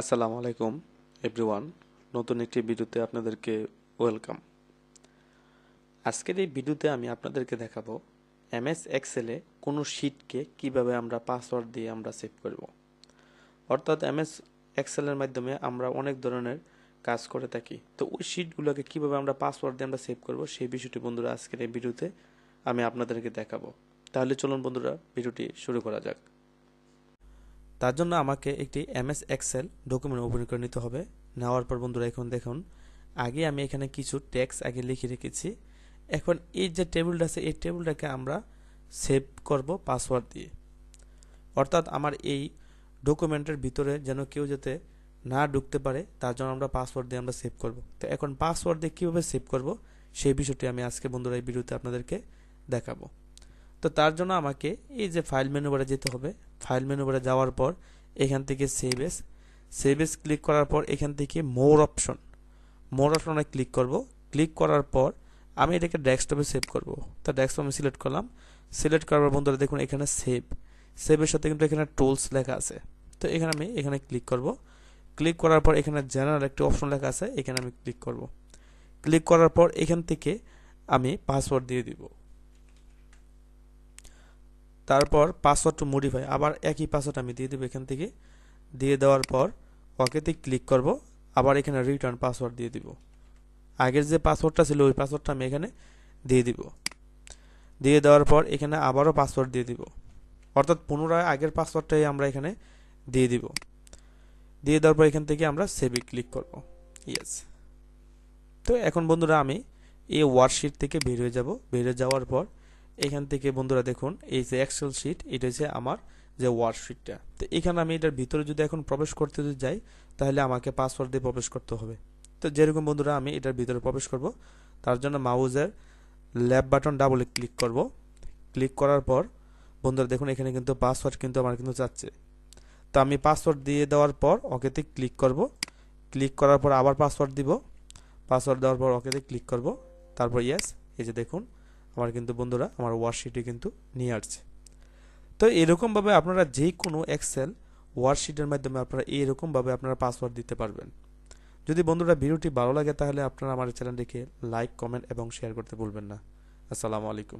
আসসালামু আলাইকুম এভরিওয়ান। নতুন একটি ভিডিওতে আপনাদেরকে ওয়েলকাম। আজকের এই ভিডিওতে আমি আপনাদেরকে দেখাবো এমএস এক্সেলে কোনো শিটকে কিভাবে আমরা পাসওয়ার্ড দিয়ে আমরা সেভ করব। অর্থাৎ এমএস এক্সেলের মাধ্যমে আমরা অনেক ধরনের কাজ করে থাকি, তো ওই শিটগুলোকে কিভাবে আমরা পাসওয়ার্ড দিয়ে আমরা সেভ করব সেই বিষয়টি বন্ধুরা আজকের এই ভিডিওতে আমি আপনাদেরকে দেখাবো। তাহলে চলুন বন্ধুরা ভিডিওটি শুরু করা যাক। তার জন্য আমাকে একটি এমএস এক্সেল ডকুমেন্ট ওপেন করে নিতে হবে। নেওয়ার পর বন্ধুরা এখন দেখুন, আগে আমি এখানে কিছু টেক্সট আগে লিখে রেখেছি। এখন এই যে টেবিলটা আছে এই টেবিলটাকে আমরা সেভ করব পাসওয়ার্ড দিয়ে। অর্থাৎ আমার এই ডকুমেন্টের ভিতরে যেন কেউ যাতে না ঢুকতে পারে তার জন্য আমরা পাসওয়ার্ড দিয়ে আমরা সেভ করব। তো এখন পাসওয়ার্ড দিয়ে কীভাবে সেভ করব সেই বিষয়টি আমি আজকে বন্ধুরা এই ভিডিওতে আপনাদেরকে দেখাবো। তো তার জন্য আমাকে এই যে ফাইল মেনু বারে যেতে হবে। ফাইল মেনু বারে যাওয়ার পর এখান থেকে সেভ এস ক্লিক করার পর এখান থেকে মোর অপশনে ক্লিক করব। ক্লিক করার পর আমি এটাকে ডেস্কটপে সেভ করব। তো ডেস্কটপ আমি সিলেক্ট করলাম। সিলেক্ট করার পর বন্ধুরা দেখুন এখানে সেভের সাথে কিন্তু এখানে টুলস লেখা আছে। তো এখানে আমি এখানে ক্লিক করব। ক্লিক করার পর এখানে জেনারেল একটি অপশন লেখা আছে, এখানে আমি ক্লিক করব। ক্লিক করার পর এখান থেকে আমি পাসওয়ার্ড দিয়ে দিব। তারপর পাসওয়ার্ড টু মডিফাই, আবার একই পাসওয়ার্ড আমি দিয়ে দেবো। এখান থেকে দিয়ে দেওয়ার পর ওকেতে ক্লিক করব। আবার এখানে রিটার্ন পাসওয়ার্ড দিয়ে দিব। আগের যে পাসওয়ার্ডটা ছিল ওই পাসওয়ার্ডটা আমি এখানে দিয়ে দিব। দিয়ে দেওয়ার পর এখানে আবারও পাসওয়ার্ড দিয়ে দিব। অর্থাৎ পুনরায় আগের পাসওয়ার্ডটাই আমরা এখানে দিয়ে দিব। দিয়ে দেওয়ার পর এখান থেকে আমরা সেভে ক্লিক করব। ইয়েস। তো এখন বন্ধুরা আমি এই ওয়ার্কশিট থেকে বের হয়ে যাব। বের হয়ে যাওয়ার পর এখান থেকে বন্ধুরা দেখুন এই যে এক্সেল শিট, এটা হচ্ছে আমার যে ওয়ার্কশিটটা। তো এখানে আমি এটার ভিতরে যদি এখন প্রবেশ করতে যদি যাই তাহলে আমাকে পাসওয়ার্ড দিয়ে প্রবেশ করতে হবে। তো যেরকম বন্ধুরা আমি এটার ভিতরে প্রবেশ করব, তার জন্য মাউজের লেফট বাটন ডাবলে ক্লিক করব। ক্লিক করার পর বন্ধুরা দেখুন এখানে কিন্তু পাসওয়ার্ড কিন্তু আমার কিন্তু যাচ্ছে। তো আমি পাসওয়ার্ড দিয়ে দেওয়ার পর ওকেতে ক্লিক করব। ক্লিক করার পর আবার পাসওয়ার্ড দিব। পাসওয়ার্ড দেওয়ার পর ওকেতে ক্লিক করব। তারপর ইয়েস। এই যে দেখুন আমার কিন্তু বন্ধুরা আমার ওয়ার্কশিটে কিন্তু নিয়ে আসছে। তো এরকমভাবে আপনারা যে কোনো এক্সেল ওয়ার্কশিটের মাধ্যমে আপনারা এইরকমভাবে আপনারা পাসওয়ার্ড দিতে পারবেন। যদি বন্ধুরা ভিডিওটি ভালো লাগে তাহলে আপনারা আমার চ্যানেলটিকে লাইক, কমেন্ট এবং শেয়ার করতে ভুলবেন না। আসসালামু আলাইকুম।